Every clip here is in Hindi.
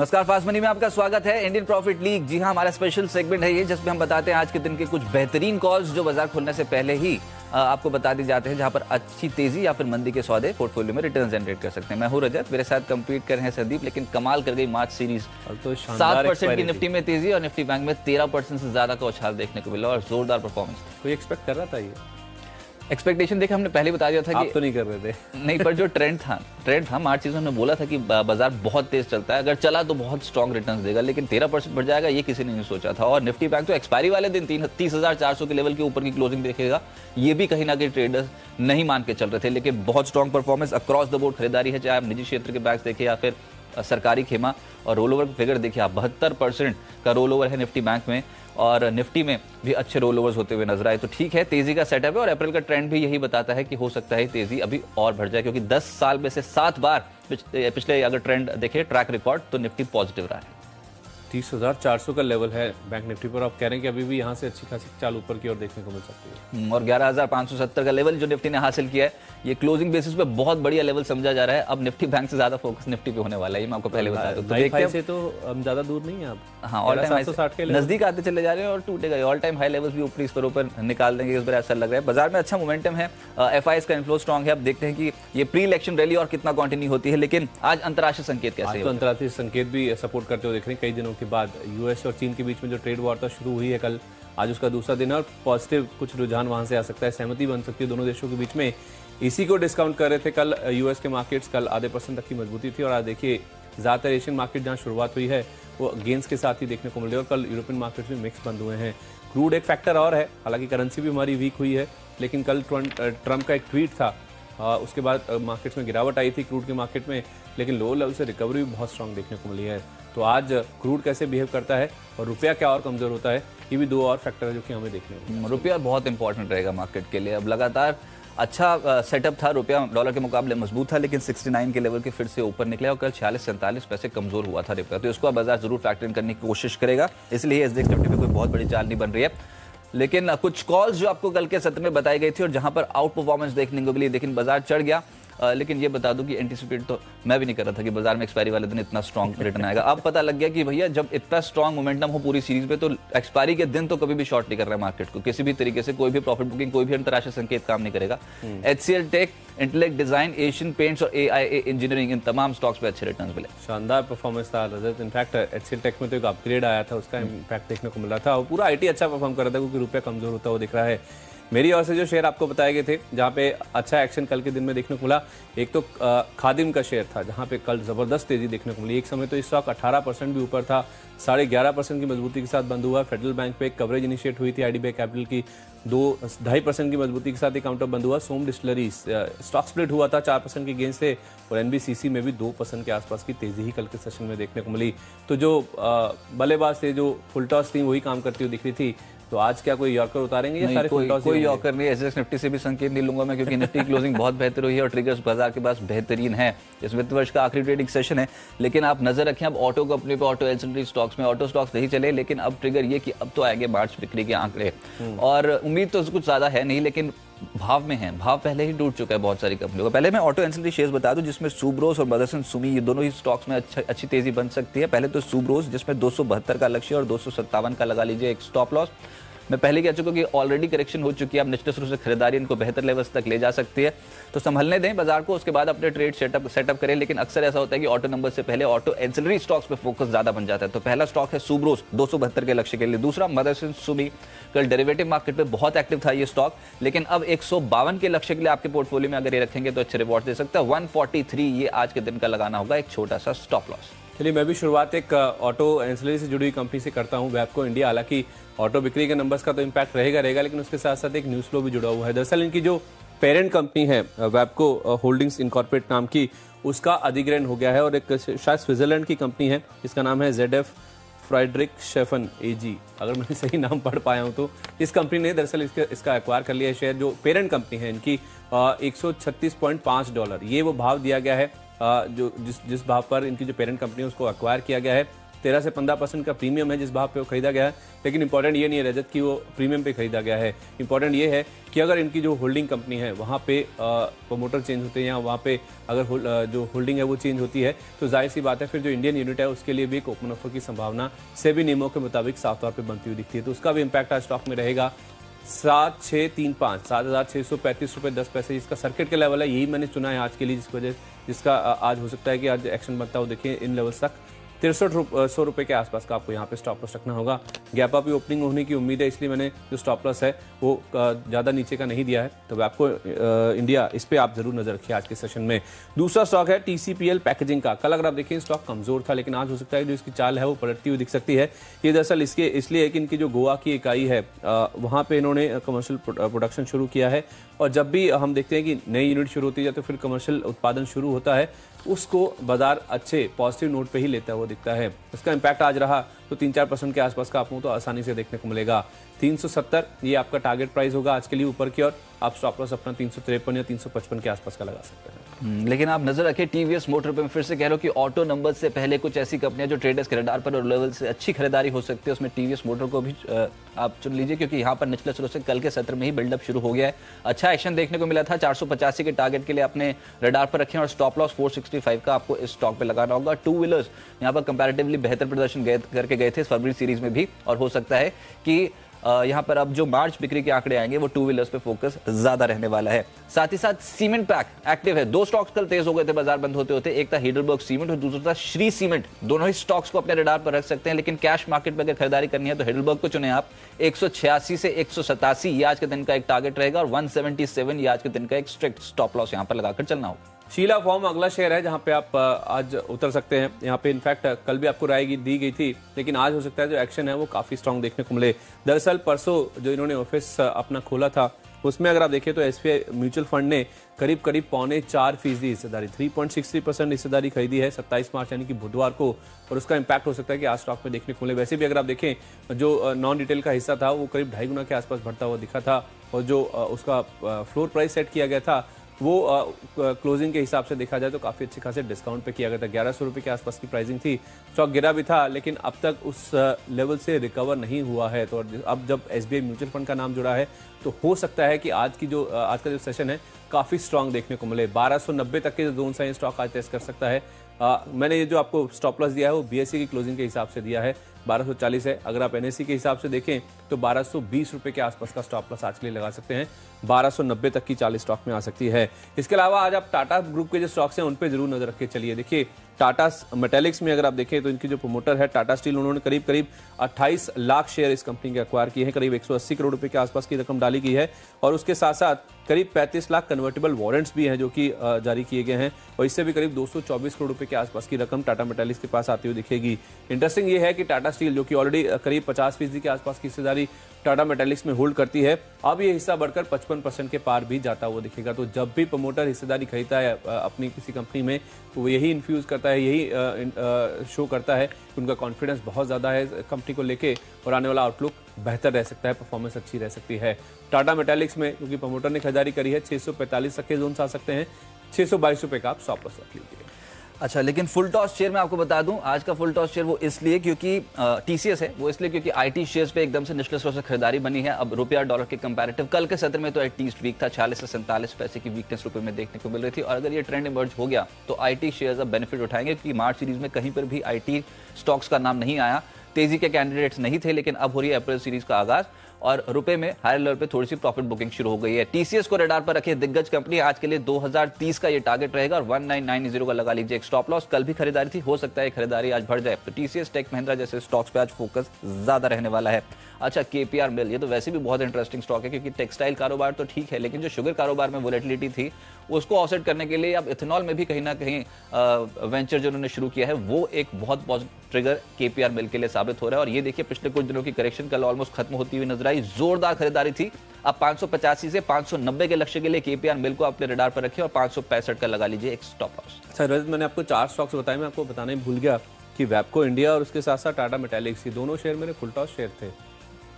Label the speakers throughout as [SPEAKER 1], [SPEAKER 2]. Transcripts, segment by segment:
[SPEAKER 1] नमस्कार, फास्ट मनी में आपका स्वागत है। इंडियन प्रॉफिट लीग, जी हाँ, हमारा स्पेशल सेगमेंट है ये, जिसमें हम बताते हैं आज के दिन के कुछ बेहतरीन कॉल्स जो बाजार खुलने से पहले ही आपको बता दी जाते हैं, जहां पर अच्छी तेजी या फिर मंदी के सौदे पोर्टफोलियो में रिटर्न जनरेट कर सकते हैं। मैं हूं रजत, मेरे साथ कंपीट कर रहे हैं संदीप। लेकिन कमाल कर गई मार्च सीरीज,
[SPEAKER 2] तो
[SPEAKER 1] 7% की निफ्टी में तेजी और निफ्टी बैंक में 13% से ज्यादा का उछाल देखने को मिला और जोरदार परफॉर्मेंस।
[SPEAKER 2] कोई एक्सपेक्ट कर रहा था ये?
[SPEAKER 1] एक्सपेक्टेशन देखे हमने पहले बता दिया था
[SPEAKER 2] आप
[SPEAKER 1] कि
[SPEAKER 2] तो नहीं कर रहे थे।
[SPEAKER 1] नहीं, पर जो ट्रेंड था मार्च सीजन में बोला था कि बाजार बहुत तेज चलता है, अगर चला तो बहुत स्ट्रॉन्ग रिटर्न्स देगा, लेकिन 13% बढ़ जाएगा ये किसी ने नहीं सोचा था। और निफ्टी बैंक तो एक्सपायरी वाले दिन 30,400 के लेवल के ऊपर की क्लोजिंग देखेगा, ये भी कहीं ना कहीं ट्रेडर्स नहीं मान के चल रहे थे। लेकिन बहुत strong performance across the board खरीदारी है, चाहे आप निजी क्षेत्र के बैंक्स देखें या फिर सरकारी खेमा। और रोल ओवर फिगर देखिए आप, 72% का रोल ओवर है निफ्टी बैंक में, और निफ्टी में भी अच्छे रोल ओवर्स होते हुए नजर आए। तो ठीक है, तेजी का सेटअप है और अप्रैल का ट्रेंड भी यही बताता है कि हो सकता है तेजी अभी और बढ़ जाए, क्योंकि 10 साल में से 7 बार पिछले अगर ट्रेंड देखें, ट्रैक रिकॉर्ड, तो निफ्टी पॉजिटिव रहा है।
[SPEAKER 2] 30,400 का लेवल है बैंक निफ्टी पर। आप कह रहे हैं कि अभी भी यहाँ से अच्छी खासी चाल ऊपर की ओर देखने को मिल सकती है।
[SPEAKER 1] और 11,570 का लेवल जो निफ्टी ने हासिल किया है, ये क्लोजिंग बेसिस पे बहुत बढ़िया लेवल समझा जा रहा है। अब निफ्टी बैंक से ज्यादा फोकस निफ्टी पे होने वाला है, मैं आपको पहले बता दूं।
[SPEAKER 2] तो देखते हैं, तो हम ज्यादा दूर नहीं है आप।
[SPEAKER 1] हाँ, ऑल टाइम 760 के नजदीक आते चले जा रहे हैं और टूटेगा। ऑल टाइम हाई लेवल्स भी ऊपरी स्तरों पर निकाल देंगे इस बार, ऐसा लग रहा है। बाजार में अच्छा मोमेंटम है, एफआईएस का इनफ्लो स्ट्रॉन्ग है। अब देखते हैं कि ये प्री इलेक्शन रैली और कितना कंटिन्यू होती है। लेकिन आज अंतर्राष्ट्रीय संकेत कैसे है?
[SPEAKER 2] तो अंतर्राष्ट्रीय संकेत भी सपोर्ट करते हुए दिख रहे हैं। कई दिनों के बाद यूएस और चीन के बीच में जो ट्रेड वार्ता शुरू हुई है कल, आज उसका दूसरा दिन है और पॉजिटिव कुछ रुझान वहां से आ सकता है, सहमति बन सकती है दोनों देशों के बीच में। इसी को डिस्काउंट कर रहे थे कल यूएस के मार्केट्स, कल आधे % तक की मजबूती थी। और आज देखिए ज्यादातर एशियन मार्केट जहां शुरुआत हुई है वो गेंस के साथ ही देखने को मिल रही है और कल यूरोपियन मार्केट्स में मिक्स बंद हुए हैं। क्रूड एक फैक्टर और है, हालांकि करेंसी भी हमारी वीक हुई है, लेकिन कल ट्रंप का एक ट्वीट था, उसके बाद मार्केट्स में गिरावट आई थी क्रूड के मार्केट में, लेकिन लो लेवल से रिकवरी भी बहुत स्ट्रांग देखने को मिली है। तो आज क्रूड कैसे बिहेव करता है और रुपया क्या और कमजोर होता है, ये भी दो और फैक्टर है जो कि हमें देखने में।
[SPEAKER 1] रुपया बहुत इंपॉर्टेंट रहेगा मार्केट के लिए। अब लगातार अच्छा सेटअप था, रुपया डॉलर के मुकाबले मजबूत था, लेकिन 69 के लेवल के फिर से ऊपर निकला और कल 46-47 पैसे कमजोर हुआ था रुपया। तो इसको बाजार जरूर फैक्टर इन करने की कोशिश करेगा, इसलिए एसडीएक्स निफ्टी में कोई बहुत बड़ी चाल नहीं बन रही है। लेकिन कुछ कॉल्स जो आपको कल के सत्र में बताई गई थी और जहां पर आउट परफॉर्मेंस देखने को मिली, लेकिन बाजार चढ़ गया। लेकिन ये बता दूं कि एंटीसिपेट तो मैं भी नहीं कर रहा था कि बाजार में एक्सपायरी वाले दिन इतना स्ट्रॉन्ग रिटर्न आएगा। अब पता लग गया कि भैया जब इतना स्ट्रॉन्ग मोमेंटम हो पूरी सीरीज में, तो एक्सपायरी के दिन तो कभी भी शॉर्ट नहीं कर रहा है मार्केट को किसी भी तरीके से। कोई भी प्रॉफिट बुकिंग, कोई भी अंतर्राष्ट्रीय संकेत काम नहीं करेगा। HCL tech, intellect design, Asian paints और एआईए इंजीनियरिंग, इन तमाम स्टॉक्स पे अच्छे रिटर्न मिले।
[SPEAKER 2] शानदार परफॉर्मेंस था रजत। इनफैक्ट एचसीएल टेक में तो एक अपग्रेड आया था, उसका इम्पैक्ट देखने को मिल रहा था और पूरा आईटी अच्छा परफॉर्म कर रहा था, क्योंकि रुपया कमजोर होता हुआ दिख रहा है। मेरी ओर से जो शेयर आपको बताए गए थे जहां पे अच्छा एक्शन कल के दिन में देखने को मिला, एक तो खादिम का शेयर था जहां पे कल जबरदस्त तेजी देखने को मिली। एक समय तो इस स्टॉक 18% भी ऊपर था, 11.5% की मजबूती के साथ बंद हुआ। फेडरल बैंक पे एक कवरेज इनिशिएट हुई थी आईडीबीआई कैपिटल की, 2.5% की मजबूती के साथ एक काउंटर बंद हुआ। सोम डिस्टिलरी स्टॉक स्प्लिट हुआ था, 4% की गेंस थे और एनबीसीसी में भी 2% के आसपास की तेजी ही कल के सेशन में देखने को मिली। तो जो बल्लेबाज थे, जो फुल टॉस थी, वही काम करती हुई दिख रही थी। तो आज क्या कोई यॉर्कर उतारेंगे या सारे फुल टॉस?
[SPEAKER 1] कोई यॉर्कर नहीं, एसएक्स निफ्टी से भी संकेत नहीं लूंगा मैं, क्योंकि निफ्टी क्लोजिंग बहुत बेहतर हुई है और ट्रिगर्स बाजार के पास बेहतरीन है। इस वित्त वर्ष का आखिरी ट्रेडिंग सेशन है, लेकिन आप नजर रखें अब ऑटो कंपनी पे, ऑटो एंसिलरी स्टॉक्स में। ऑटो स्टॉक्स नहीं चले, लेकिन अब ट्रिगर ये कि अब तो आएंगे मार्च बिक्री के आंकड़े, और उम्मीद तो कुछ ज्यादा है नहीं, लेकिन भाव में है, भाव पहले ही टूट चुका है बहुत सारी कंपनियों का। पहले मैं ऑटो एंसिलरी शेयर्स बता दूं, जिसमें सुब्रोस और मदरसन सुमी, ये दोनों ही स्टॉक्स में अच्छी तेजी बन सकती है। पहले तो सुब्रोस, जिसमें 272 का लक्ष्य और 257 का लगा लीजिए एक स्टॉप लॉस। मैं पहले कह चुका कि ऑलरेडी करेक्शन हो चुकी है, अब निश्चित रूप से खरीदारी इनको बेहतर लेवल्स तक ले जा सकती है, तो संभलने दें बाजार को, उसके बाद अपने ट्रेड सेटअप करें। लेकिन अक्सर ऐसा होता है कि ऑटो नंबर से पहले ऑटो एंसिलरी स्टॉक्स पे फोकस ज्यादा बन जाता है। तो पहला स्टॉक है सुब्रोस 272 के लक्ष्य के लिए, दूसरा मदरसन सुमी। कल डेरिवेटिव मार्केट पे बहुत एक्टिव था ये स्टॉक, लेकिन अब 152 के लक्ष्य के लिए आपके पोर्टफोलियो में अगर ये रखेंगे तो अच्छे रिवॉर्ड दे सकता है। 143 ये आज के दिन का लगाना होगा एक छोटा सा स्टॉप लॉस।
[SPEAKER 2] चलिए, मैं भी शुरुआत एक ऑटो एंसिलरी से जुड़ी हुई कंपनी से करता हूं, वैबको इंडिया। हालांकि ऑटो बिक्री के नंबर्स का तो इम्पैक्ट रहेगा, लेकिन उसके साथ साथ एक न्यूज फ्लो भी जुड़ा हुआ है। दरअसल इनकी जो पेरेंट कंपनी है वैबको होल्डिंग्स इनकॉर्पोरेट नाम की, उसका अधिग्रहण हो गया है और एक शायद स्विट्जरलैंड की कंपनी है, इसका नाम है ZF फ्राइड्रिक शेफन एजी, अगर मैंने सही नाम पढ़ पाया हूं तो। इस कंपनी ने दरअसल इसका एक्वायर कर लिया है शेयर। जो पेरेंट कंपनी है इनकी, $136.5, ये वो भाव दिया गया है जो जिस भाव पर इनकी जो पेरेंट कंपनी है उसको एक्वायर किया गया है। 13 से 15% का प्रीमियम है जिस भाव पे वो खरीदा गया है। लेकिन इंपॉर्टेंट ये नहीं है रजत कि वो प्रीमियम पे खरीदा गया है, इंपॉर्टेंट ये है कि अगर इनकी जो होल्डिंग कंपनी है वहाँ पे प्रमोटर चेंज होते हैं या वहाँ पे अगर जो होल्डिंग है वो चेंज होती है तो जाहिर सी बात है फिर जो इंडियन यूनिट है उसके लिए भी एक ओपन ऑफर की संभावना सेबी नियमों के मुताबिक साफ तौर पर बनती हुई दिखती है। तो उसका भी इम्पैक्ट आज स्टॉक में रहेगा। 7635 7,635 रुपये 10 पैसे इसका सर्किट का लेवल है, यही मैंने चुना है आज के लिए, जिसका आज हो सकता है कि आज एक्शन बनता हो। देखिए इन लेवल्स तक 6300 रुपये के आसपास का आपको यहाँ पे स्टॉप लॉस रखना होगा। गैप अप ओपनिंग होने की उम्मीद है, इसलिए मैंने जो स्टॉप लॉस है वो ज़्यादा नीचे का नहीं दिया है। तो आपको इंडिया इस पे आप जरूर नजर रखिए आज के सेशन में। दूसरा स्टॉक है टीसीपीएल पैकेजिंग का। कल अगर आप देखिए स्टॉक कमजोर था, लेकिन आज हो सकता है जो इसकी चाल है वो पलटती हुई दिख सकती है। ये दरअसल इसलिए है कि इनकी जो गोवा की इकाई है वहाँ पे इन्होंने कमर्शियल प्रोडक्शन शुरू किया है, और जब भी हम देखते हैं कि नई यूनिट शुरू होती है तो फिर कमर्शियल उत्पादन शुरू होता है, उसको बाजार अच्छे पॉजिटिव नोट पे ही लेता हुआ दिखता है। इसका इम्पैक्ट आज रहा तो 3-4% के आसपास का आपको तो आसानी से देखने को मिलेगा। 370 ये आपका टारगेट प्राइस होगा आज के लिए ऊपर की ओर। आप स्टॉप लॉस अपना 353 या 355 के आसपास का लगा सकते हैं।
[SPEAKER 1] लेकिन आप नजर रखिए टीवीएस मोटर पे। मैं फिर से कह रहा हूं कि ऑटो नंबर से पहले कुछ ऐसी कंपनियां जो ट्रेडर्स के रडार पर और लेवल से अच्छी खरीदारी हो सकती है, उसमें टीवीएस मोटर को भी आप चुन लीजिए, क्योंकि यहाँ पर निचले स्रोत से कल के सत्र में ही बिल्डअप शुरू हो गया है। अच्छा एक्शन देखने को मिला था। 485 के टारगेट के लिए अपने रडार पर रखें और स्टॉप लॉस 465 का आपको इस स्टॉक पे लगाना होगा। टू व्हीलर्स यहाँ पर कंपैरेटिवली बेहतर प्रदर्शन करके गए थे फरवरी सीरीज में भी, और हो सकता है कि यहाँ पर अब जो मार्च बिक्री के आंकड़े आएंगे वो टू व्हीलर्स पे फोकस ज्यादा रहने वाला है। साथ ही साथ सीमेंट पैक एक्टिव है। दो स्टॉक्स कल तेज हो गए थे बाजार बंद होते होते, एक था हिडलबर्ग सीमेंट और दूसरा था श्री सीमेंट। दोनों ही स्टॉक्स को अपने रडार पर रख सकते हैं, लेकिन कैश मार्केट में अगर खरीदारी करनी है तो हिडलबर्ग को चुने आप। 186 से 187 ये आज के दिन का एक टारगेट रहेगा, और 177 ये आज के दिन का एक स्ट्रिक्ट स्टॉप लॉस यहाँ पर लगाकर चलना होगा।
[SPEAKER 2] शीला फॉर्म अगला शेयर है जहां पे आप आज उतर सकते हैं। यहाँ पे इनफैक्ट कल भी आपको राय दी गई थी, लेकिन आज हो सकता है जो एक्शन है वो काफी स्ट्रांग देखने को मिले। दरअसल परसों जो इन्होंने ऑफिस अपना खोला था उसमें अगर आप देखें तो एसबीआई म्यूचुअल फंड ने करीब 4.4% हिस्सेदारी 3.63% हिस्सेदारी खरीदी है 27 मार्च यानी कि बुधवार को, और उसका इम्पैक्ट हो सकता है कि आज स्टॉक में देखने को मिले। वैसे भी अगर आप देखें जो नॉन रिटेल का हिस्सा था वो करीब 2.5 गुना के आसपास बढ़ता हुआ दिखा था, और जो उसका फ्लोर प्राइस सेट किया गया था वो क्लोजिंग के हिसाब से देखा जाए तो काफ़ी अच्छे खासे डिस्काउंट पे किया गया था। 1100 रुपये के आसपास की प्राइसिंग थी। स्टॉक गिरा भी था, लेकिन अब तक उस लेवल से रिकवर नहीं हुआ है। तो अब जब एसबीआई म्यूचुअल फंड का नाम जुड़ा है तो हो सकता है कि आज का जो सेशन है काफ़ी स्ट्रांग देखने को मिले। 1290 तक के जो जोन है स्टॉक आज टेस्ट कर सकता है। मैंने ये जो आपको स्टॉप लॉस दिया है वो बीएसई की क्लोजिंग के हिसाब से दिया है, 1240 है। अगर आप एनएसई के हिसाब से देखें तो 1220 रुपये के आसपास का स्टॉप लॉस आज के लिए लगा सकते हैं। 1290 तक की 40 स्टॉक में आ सकती है। इसके अलावा आज आप टाटा ग्रुप के जो स्टॉक्स हैं उन पे जरूर नजर रख के चलिए। देखिए टाटा मेटेलिक्स में अगर आप देखें तो इनकी जो प्रमोटर है टाटा स्टील, उन्होंने करीब 28 लाख शेयर इस कंपनी के अक्वायर किए हैं। करीब 180 करोड़ रुपए के आसपास की रकम डाली गई है, और उसके साथ साथ करीब 35 लाख कन्वर्टेबल वारंट्स भी हैं जो कि जारी किए गए हैं, और इससे भी करीब 224 करोड़ रुपए के आसपास की रकम टाटा मेटेलिक्स के पास आती हुई दिखेगी। इंटरेस्टिंग ये है कि टाटा स्टील जो कि ऑलरेडी करीब 50% के आसपास की हिस्सेदारी टाटा मेटेलिक्स में होल्ड करती है, अब ये हिस्सा बढ़कर 55% के पार भी जाता हुआ दिखेगा। तो जब भी प्रमोटर हिस्सेदारी खरीदता है अपनी किसी कंपनी में तो वो यही इन्फ्यूज करता है, यही शो करता है कि उनका कॉन्फिडेंस बहुत ज़्यादा है कंपनी को लेके, और आने वाला आउटलुक बेहतर रह सकता है, परफॉर्मेंस अच्छी रह सकती है। टाटा मेटेलिक्स में क्योंकि प्रमोटर ने खरीदारी करी है 645 तक के जोन आ सकते हैं। 622 रुपये का आप स्टॉप लॉस रख लीजिए।
[SPEAKER 1] अच्छा, लेकिन फुल टॉस शेयर मैं आपको बता दूं, आज का फुल टॉस शेयर वो इसलिए क्योंकि टीसीएस है, वो इसलिए क्योंकि आईटी शेयर्स पे एकदम से निचले स्तर से खरीदारी बनी है। अब रुपया डॉलर के कंपैरेटिव कल के सत्र में तो एटलीस्ट वीक था, 40 से 47 पैसे की वीकनेस रुपए में देखने को मिल रही थी, और अगर ये ट्रेंड इमर्ज हो गया तो आईटी शेयर्स अब बेनिफिट उठाएंगे, क्योंकि मार्च सीरीज में कहीं पर भी आईटी स्टॉक्स का नाम नहीं आया, तेजी के कैंडिडेट्स नहीं थे, लेकिन अब हो रही है अप्रैल सीरीज का आगाज, और रुपए में हायर लेवल पे थोड़ी सी प्रॉफिट बुकिंग शुरू हो गई है। टीसीएस को रडार पर रखिए, दिग्गज कंपनी, आज के लिए 2030 का ये टारगेट रहेगा, और 1990 का लगा लीजिए एक स्टॉप लॉस। कल भी खरीदारी थी, हो सकता है खरीदारी आज बढ़ जाए, तो टीसीएस, टेक महिंद्रा जैसे स्टॉक्स पे आज फोकस ज्यादा रहने वाला है। अच्छा, केपीआर मिल, ये तो वैसे भी बहुत इंटरेस्टिंग स्टॉक है, क्योंकि टेक्सटाइल कारोबार तो ठीक है, लेकिन जो शुगर कारोबार में वोलेटिलिटी थी उसको ऑफसेट करने के लिए अब इथेनॉल में भी कहीं ना कहीं वेंचर जो उन्होंने शुरू किया है वो एक बहुत पॉजिटिव ट्रिगर केपीआर मिल के लिए साबित हो रहा है। और ये देखिए पिछले कुछ दिनों की करेक्शन कल ऑलमोस्ट खत्म होती हुई नजर आई, जोरदार खरीदारी थी। अब 585 से 590 के लक्ष्य के लिए केपीआर मिल को अपने रडार पर रखिए, और 565 का लगा लीजिए एक स्टॉप लॉस।
[SPEAKER 2] अच्छा रजत, मैंने आपको 4 स्टॉक्स बताए, मैं आपको बताने भूल गया कि वैबको इंडिया और उसके साथ साथ टाटा मेटेलिक्स, ये दोनों शेयर मेरे फुल टॉस शेयर थे।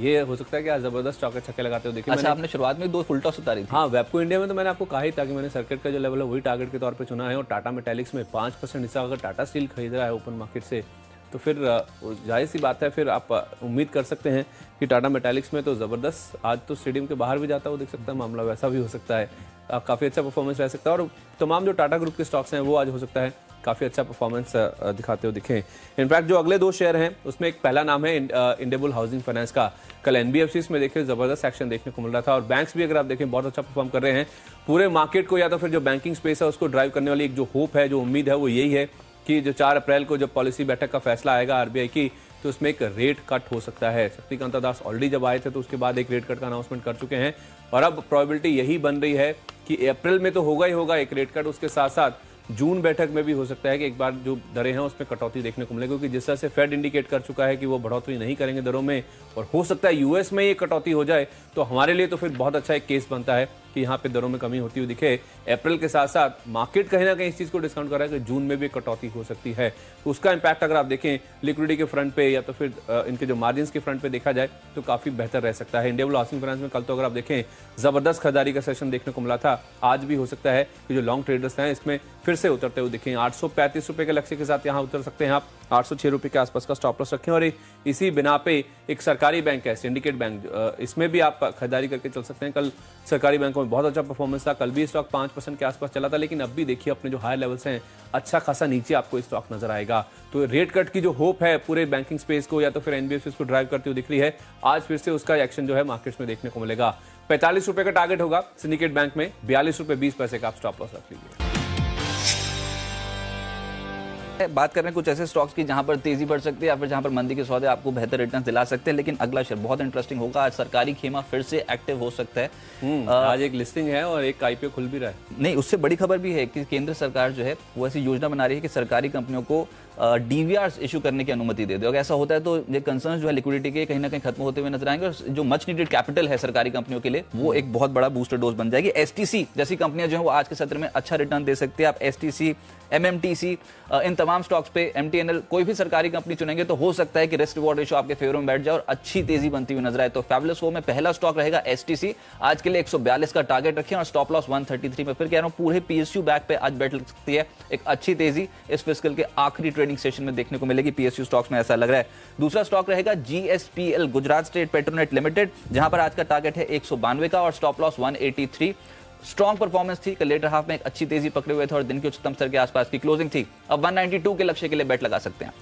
[SPEAKER 2] ये हो सकता है कि आज जबरदस्त स्टॉक छक्के लगाते हो। देखिए,
[SPEAKER 1] अच्छा, आपने शुरुआत में 2 फुल टॉस उतारी थी।
[SPEAKER 2] हाँ, वेबको इंडिया में तो मैंने आपको कहा ही था कि मैंने सर्किट का जो लेवल है वही टारगेट के तौर पे चुना है, और टाटा मेटेलिक्स में 5% हिस्सा अगर टाटा स्टील खरीद रहा है ओपन मार्केट से तो फिर जाहिर सी बात है, फिर आप उम्मीद कर सकते हैं कि टाटा मेटालिक्स में तो ज़बरदस्त, आज तो स्टेडियम के बाहर भी जाता हो दिख सकता है, मामला वैसा भी हो सकता है, काफ़ी अच्छा परफॉर्मेंस रह सकता है। और तमाम जो टाटा ग्रुप के स्टॉक्स हैं वो आज हो सकता है काफ़ी अच्छा परफॉर्मेंस दिखाते हुए दिखें। इनफैक्ट जो अगले 2 शेयर हैं उसमें एक पहला नाम है इंडेबुल हाउसिंग फाइनेंस का। कल एनबीएफसी में देखिए ज़बरदस्त एक्शन देखने को मिल रहा था, और बैंक्स भी अगर आप देखें बहुत अच्छा परफॉर्म कर रहे हैं। पूरे मार्केट को या तो फिर जो बैंकिंग स्पेस है उसको ड्राइव करने वाली एक जो होप है, जो उम्मीद है, वो यही है कि जो 4 अप्रैल को जब पॉलिसी बैठक का फैसला आएगा आरबीआई की, तो उसमें एक रेट कट हो सकता है। शक्तिकांता दास ऑलरेडी जब आए थे तो उसके बाद एक रेट कट का अनाउंसमेंट कर चुके हैं, और अब प्रोबेबिलिटी यही बन रही है कि अप्रैल में तो होगा ही होगा एक रेट कट, उसके साथ साथ जून बैठक में भी हो सकता है कि एक बार जो दरें हैं उसमें कटौती देखने को मिलेगी, क्योंकि जिस तरह से फेड इंडिकेट कर चुका है कि वो बढ़ोतरी नहीं करेंगे दरों में, और हो सकता है यूएस में ये कटौती हो जाए, तो हमारे लिए तो फिर बहुत अच्छा एक केस बनता है कि यहाँ पे दरों में कमी होती हुई दिखे। अप्रैल के साथ साथ मार्केट कहीं ना कहीं इस चीज़ को डिस्काउंट कर रहा है कि जून में भी कटौती हो सकती है, तो उसका इंपैक्ट अगर आप देखें लिक्विडिटी के फ्रंट पे या तो फिर इनके जो मार्जिन के फ्रंट पे देखा जाए तो काफ़ी बेहतर रह सकता है। इंडेबुल हाउसिंग फाइनेंस में कल तो अगर आप देखें ज़बरदस्त खरीदारी का सेशन देखने को मिला था, आज भी हो सकता है कि जो लॉन्ग ट्रेडर्स हैं इसमें फिर से उतरते हुए दिखें। 835 रुपये के लक्ष्य के साथ यहाँ उतर सकते हैं आप, 806 रुपये के आसपास का स्टॉप लॉस रखें। और इसी बिना पे एक सरकारी बैंक है सिंडिकेट बैंक, इसमें भी आप खरीदारी करके चल सकते हैं। कल सरकारी बैंकों में बहुत अच्छा परफॉर्मेंस था, कल भी स्टॉक 5% के आसपास चला था, लेकिन अब भी देखिए अपने जो हाई लेवल्स हैं अच्छा खासा नीचे आपको स्टॉक नजर आएगा। तो रेट कट की जो होप है पूरे बैंकिंग स्पेस को या तो फिर एनबीएफसी को ड्राइव करती हुई दिख रही है, आज फिर से उसका एक्शन जो है मार्केट्स में देखने को मिलेगा। 45 रुपए का टारगेट होगा सिंडिकेट बैंक में, 42 रुपए 20 पैसे का आप स्टॉप लॉस रख लीजिए।
[SPEAKER 1] बात कर रहे हैं कुछ ऐसे स्टॉक्स की जहां पर तेजी बढ़ सकती है या फिर जहां पर मंदी के सौदे आपको बेहतर रिटर्न दिला सकते हैं, लेकिन अगला शेयर बहुत इंटरेस्टिंग होगा। आज सरकारी खेमा फिर से एक्टिव हो सकता है।
[SPEAKER 2] आज एक लिस्टिंग है और एक आईपीओ खुल भी रहा है।
[SPEAKER 1] नहीं, उससे बड़ी खबर भी है कि केंद्र सरकार जो है वो ऐसी योजना बना रही है कि सरकारी कंपनियों को डीवीआर इशू करने की अनुमति दे दे। अगर ऐसा होता है तो ये कंसर्न जो है लिक्विडिटी के कहीं ना कहीं खत्म होते हुए नजर आएंगे, और जो मच नीडेड कैपिटल है सरकारी कंपनियों के लिए वो एक बहुत बड़ा बूस्टर डोज बन जाएगी। एसटीसी जैसी कंपनियां जो है वो आज के सत्र में अच्छा रिटर्न दे सकती है। आप एसटीसी, एमएमटीसी, इन तमाम स्टॉक्स पे, एमटीएनएल, कोई भी सरकारी कंपनी चुनेंगे तो हो सकता है कि रिस्क रिवॉर्ड रेशियो आपके फेवर में बैठ जाए और अच्छी तेजी बनती हुई नजर आए। तो फैबुलस 4 में पहला स्टॉक रहेगा एसटीसी। आज के लिए 142 का टारगेट रखें और स्टॉप लॉस 133 में। फिर कह रहा हूं पूरे पीएसयू बैक पे आज बैठ सकती है। एक अच्छी तेजी इस फिस्कल के आखिरी ट्रेडिंग सेशन में देखने को मिलेगी पीएसयू स्टॉक्स में, ऐसा लग रहा है। दूसरा स्टॉक रहेगा GSPL, Gujarat state Petronet limited, जहां पर आज का टारगेट है 192 का और स्टॉप लॉस 183। स्ट्रॉन्ग परफॉर्मेंस थी, कल लेटर हाफ में एक अच्छी तेजी पकड़े हुए थे और दिन के उच्चतम स्तर के आसपास की क्लोजिंग थी। अब 192 के लक्ष्य के लिए बेट लगा सकते हैं।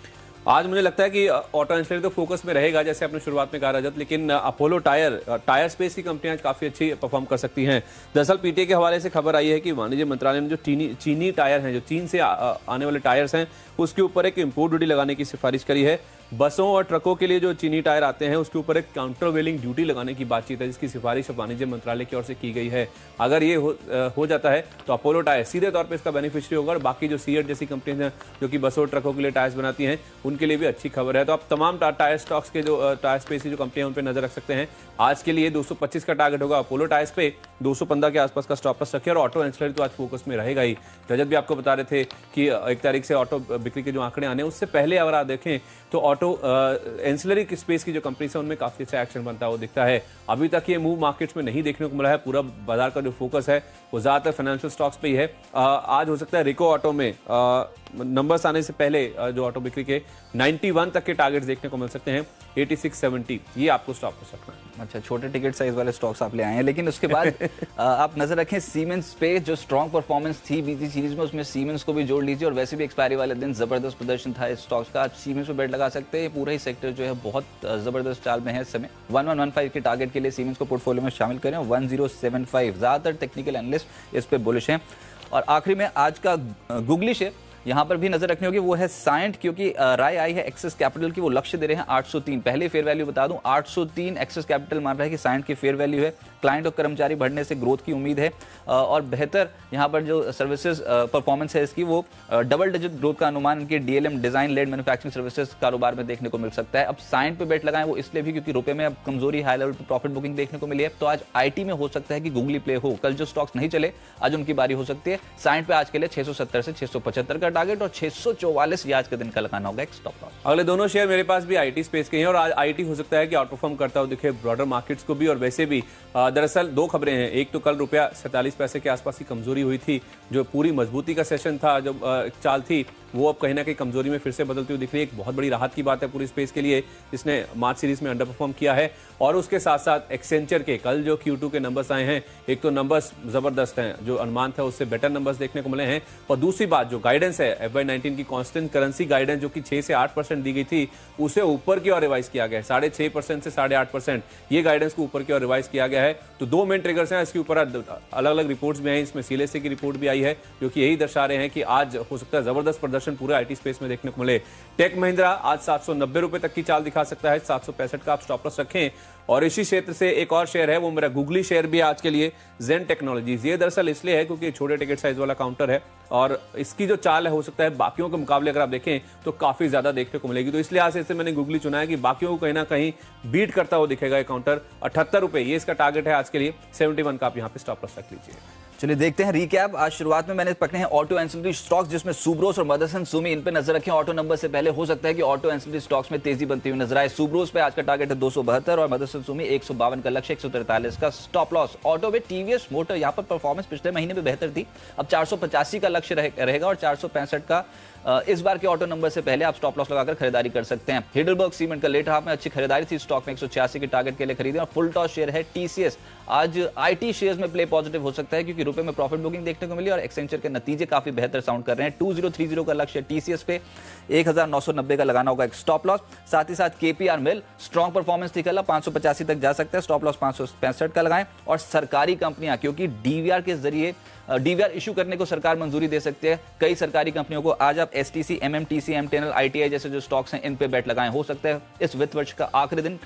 [SPEAKER 2] आज मुझे लगता है कि ऑटो एंसिलरी तो फोकस में रहेगा, जैसे आपने शुरुआत में कहा रजत, लेकिन अपोलो टायर स्पेस की कंपनियां काफी अच्छी परफॉर्म कर सकती हैं। दरअसल पीटीए के हवाले से खबर आई है कि वाणिज्य मंत्रालय ने जो चीनी टायर हैं, जो चीन से आने वाले टायर्स हैं, उसके ऊपर एक इंपोर्ट ड्यूटी लगाने की सिफारिश करी है। बसों और ट्रकों के लिए जो चीनी टायर आते हैं उसके ऊपर एक काउंटर वेलिंग ड्यूटी लगाने की बातचीत है, जिसकी सिफारिश वाणिज्य मंत्रालय की ओर से की गई है। अगर ये हो जाता है तो अपोलो टायर सीधे तौर पे इसका बेनिफिशियरी होगा, और बाकी जो सीएट जैसी कंपनियां हैं जो कि बसों और ट्रकों के लिए टायर्स बनाती हैं उनके लिए भी अच्छी खबर है। तो आप तमाम टायर स्टॉक्स के जो टायर स्पेस की जो कंपनियां उन पर नजर रख सकते हैं। आज के लिए 225 का टारगेट होगा अपोलो टायर्स पे, 215 के आसपास का स्टॉप लॉस रखिए। और ऑटो एंसिलरी तो आज फोकस में रहेगा ही। रजत भी आपको बता रहे थे कि 1 तारीख से ऑटो बिक्री के जो आंकड़े आने, उससे पहले अगर आप देखें तो ऑटो एंसिलरी की स्पेस की जो कंपनीज है उनमें काफी अच्छा एक्शन बनता हुआ दिखता है। अभी तक ये मूव मार्केट्स में नहीं देखने को मिला है। पूरा बाजार का जो फोकस है वो ज्यादातर फाइनेंशियल स्टॉक्स पे ही है। आज हो सकता है रिको ऑटो में नंबर्स आने से पहले जो ऑटो बिक्री के 91 तक के टारगेट्स देखने को मिल सकते हैं, 86-70, ये आपको स्टॉप हो सकता है।
[SPEAKER 1] अच्छा, छोटे टिकट साइज वाले स्टॉक्स आप ले आए हैं, लेकिन उसके बाद आप नजर रखें सीमेंस पे, जो स्ट्रॉन्ग परफॉर्मेंस थी बीती सीरीज में उसमें सीमेंस को भी जोड़ लीजिए। और वैसे भी एक्सपायरी वाले दिन जबरदस्त प्रदर्शन था इस स्टॉक्स का। आप सीमेंस पे बेट लगा सकते हैं। पूरा ही सेक्टर जो है बहुत जबरदस्त चाल में है इस समय। 1115 के टारगेट के लिए सीमेंस को पोर्टफोलियो में शामिल करें। 1075, ज्यादातर टेक्निकल एनालिस्ट इस पे बुलिश हैं। और आखिरी में आज का गूगली शेयर यहां पर भी नजर रखनी होगी, वो है साइंट, क्योंकि राय आई है एक्सेस कैपिटल की, वो लक्ष्य दे रहे हैं 803। पहले फेयर वैल्यू बता दूं, 803 एक्सेस कैपिटल मान रहा है कि साइंट की फेयर वैल्यू है। क्लाइंट और कर्मचारी बढ़ने से ग्रोथ की उम्मीद है और बेहतर यहां पर जो सर्विसेज परफॉर्मेंस है इसकी, वो डबल डिजिट ग्रोथ का अनुमान इनके DLM design led manufacturing services कारोबार में देखने को मिल सकता है। अब साइंट पे बेट लगाएं, वो इसलिए भी क्योंकि रुपए में अब कमजोरी, हाई लेवल पर प्रॉफिट बुकिंग देखने को मिली है। तो आज आईटी में हो सकता है कि गूगली प्ले हो। कल जो स्टॉक्स नहीं चले आज उनकी बारी हो सकती है। साइंट पे आज के लिए 670 से 675 का टारगेट और 644 ये आज के दिन का लगाना होगा एक स्टॉप लॉस।
[SPEAKER 2] अगले दोनों शेयर मेरे पास भी आईटी स्पेस के हैं और आज आईटी हो सकता है कि आउट परफॉर्म करता हुआ दिखे ब्रॉडर मार्केट्स को भी। और वैसे भी दरअसल दो खबरें हैं। एक तो कल रुपया 47 पैसे के आसपास की कमजोरी हुई थी, जो पूरी मजबूती का सेशन था, जो चाल थी वो अब कहीं ना कहीं कमजोरी में फिर से बदलती हुई दिख रही है। एक बहुत बड़ी राहत की बात है पूरी स्पेस के लिए, जिसने मार्च सीरीज में अंडर परफॉर्म किया है। और उसके साथ साथ एक्सेंचर के कल जो Q2 के नंबर्स आए हैं, एक तो नंबर्स जबरदस्त हैं, जो अनुमान था उससे बेटर नंबर्स देखने को मिले हैं। और दूसरी बात जो गाइडेंस है FY19 की कांस्टेंट करेंसी गाइडेंस जो कि 6 से 8% दी गई थी, उसे ऊपर की ओर रिवाइज किया गया है। 6.5% से 8.5% ये गाइडेंस को ऊपर की ओर रिवाइज किया गया है। तो दो मेन ट्रिगर्स हैं, इसके ऊपर अलग अलग रिपोर्ट्स भी आई, इसमें CLSA की रिपोर्ट भी आई है जो कि यही दर्शा रहे हैं कि आज हो सकता है जबरदस्त प्रदर्शन पूरे IT स्पेस में देखने को मिले। टेक महिंद्रा आज 790 रुपए तक की चाल दिखा सकता है, 765 का आप स्टॉप लॉस रखें। और इसी क्षेत्र से एक और शेयर है, वो मेरा गूगली शेयर भी आज के लिए, जेन टेक्नोलॉजीज। ये दरअसल इसलिए है क्योंकि छोटे टिकट साइज वाला काउंटर है और इसकी जो चाल है हो सकता है बाकियों के मुकाबले अगर आप देखें तो काफी ज्यादा देखने को मिलेगी। तो इसलिए आज से मैंने गूगली चुना है कि बाकियों को कहीं ना कहीं बीट करता हुआ दिखेगा ये काउंटर। 78 रुपए ये इसका टारगेट है आज के लिए, 71 का आप यहाँ पे स्टॉप लॉस रख लीजिए।
[SPEAKER 1] चलिए देखते हैं रिकैप। आज शुरुआत में मैंने पकड़े हैं ऑटो एंसिलरी स्टॉक्स, जिसमें सुब्रोस और मदरसन सुमी, इन पे नजर रखें। ऑटो नंबर से पहले हो सकता है कि ऑटो एंसिलरी स्टॉक्स में तेजी बनती हुई नजर आए। सुब्रोस पे आज का टारगेट है 272 और मदरसन सुमी 152 का लक्ष्य, 143 का स्टॉप लॉस। ऑटो में टीवीएस मोटर, यहाँ पर परफॉर्मेंस पिछले महीने में बेहतर थी, अब 485 का लक्ष्य रहेगा और 465 का इस बार के ऑटो नंबर से पहले आप स्टॉप लॉस लगाकर खरीदारी कर सकते हैं। हिडलबर्ग सीमेंट का लेट हाफ में अच्छी खरीदारी थी, स्टॉक में 186 के टारगेट के लिए खरीदे। और फुल टॉस शेयर है TCS। आज IT शेयर्स में प्ले पॉजिटिव हो सकता है क्योंकि रुपए में प्रॉफिट बुकिंग देखने को मिली और एक्सेंचर के नतीजे काफी बेहतर साउंड कर रहे हैं। 2030 का लक्ष्य TCS पे, 1990 का लगाना होगा एक स्टॉप लॉस। साथ ही साथ KPR मिल स्ट्रॉन्ग परफॉर्मेंस थी कल, 585 तक जा सकता है, स्टॉप लॉस 565 का लगाएं। और सरकारी कंपनियां, क्योंकि DVR के जरिए DVR इशू करने को सरकार मंजूरी दे सकती है कई सरकारी कंपनियों को, आज आप STC, MMTC, MTNL, ITI जैसे जो स्टॉक्स हैं इन पे बेट लगाएं। हो सकता है इस वित्त वर्ष का आखिरी दिन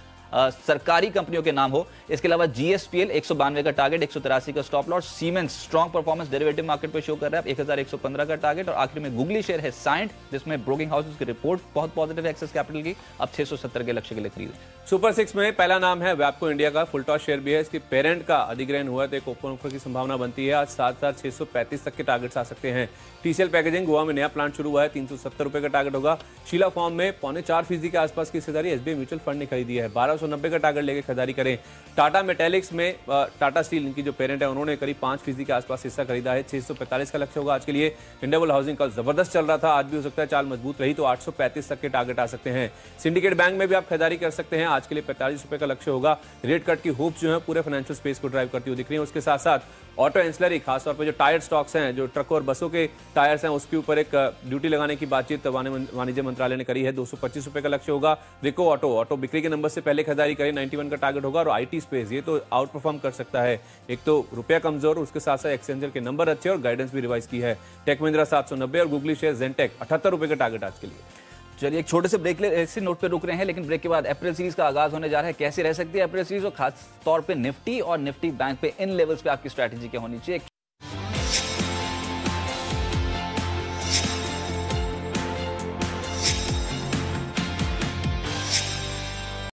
[SPEAKER 1] सरकारी कंपनियों के नाम हो। इसके अलावा GSPL 192 का टारगेट, 183 का stop loss. Siemens strong performance derivative market पे शो कर रहा है, 1115 का टारगेट। और आखिर में गूगली शेयर है साइंट, जिसमें ब्रोकिंग हाउसेस की रिपोर्ट बहुत पॉजिटिव है एक्सेस कैपिटल की, अब 670 के लक्ष्य के लिए खरीदे।
[SPEAKER 2] सुपर 6 में पहला नाम है वैपको इंडिया का, फुल टॉस शेयर भी है। इसके पेरेंट का अधिग्रहण हुआ तो एक ओपन ऑफर की संभावना बनती है। आज 7635 तक के टारगेट्स आ सकते हैं। TCL पैकेजिंग गोवा में नया प्लांट शुरू हुआ है, 370 रुपए का टारगेट होगा। शीला फॉर्म में 4.25% के आसपास की हिस्सेदारी SBI म्यूचुअल फंड ने खरीदी है, 1290 का टारगेट लेकर खरीदारी करें। टाटा मेटेलिक्स में टाटा स्टील इनकी जो पेरेंट है उन्होंने करीब 5% के आसपास हिस्सा खरीदा है, 645 का लक्ष्य होगा आज के लिए। इंडियाबुल हाउसिंग कल जबरदस्त चल रहा था, आज भी हो सकता है चाल मजबूत रही तो 835 तक के टारगेट आ सकते हैं। सिंडिकेट बैंक में भी आप खरीदारी कर सकते हैं, आज के लिए 45 रुपए का लक्ष्य होगा। रेट कट की होप जो है पूरे फाइनेंशियल स्पेस को ड्राइव करती हुई दिख रही है। उसके साथ साथ ऑटो एंसिलरी, खासतौर पर जो टायर स्टॉक्स हैं, जो ट्रक और बसों के टायर्स हैं, उसके ऊपर एक ड्यूटी लगाने की बातचीत वाणिज्य मंत्रालय ने करी है, 225 रुपए का लक्ष्य होगा। रिको ऑटो बिक्री के नंबर से पहले खरीदारी करें, 91 का टारगेट होगा। और IT स्पेस ये तो आउट परफॉर्म कर सकता है, एक तो रुपया कमजोर, उसके साथ साथ एक्सचेंजर के नंबर अच्छे और गाइडेंस भी रिवाइज की है। टेक महिंद्रा 790 और गूगली शेयर जेनटेक 78 रुपए का टारगेट आज के लिए।
[SPEAKER 1] चलिए एक छोटे से ब्रेक ले, ऐसे नोट पे रुक रहे हैं, लेकिन ब्रेक के बाद अप्रैल सीरीज का आगाज होने जा रहा है। कैसे रह सकती है अप्रैल सीरीज और खास तौर पे निफ्टी और निफ्टी बैंक पे इन लेवल्स पे आपकी स्ट्रैटेजी क्या होनी चाहिए।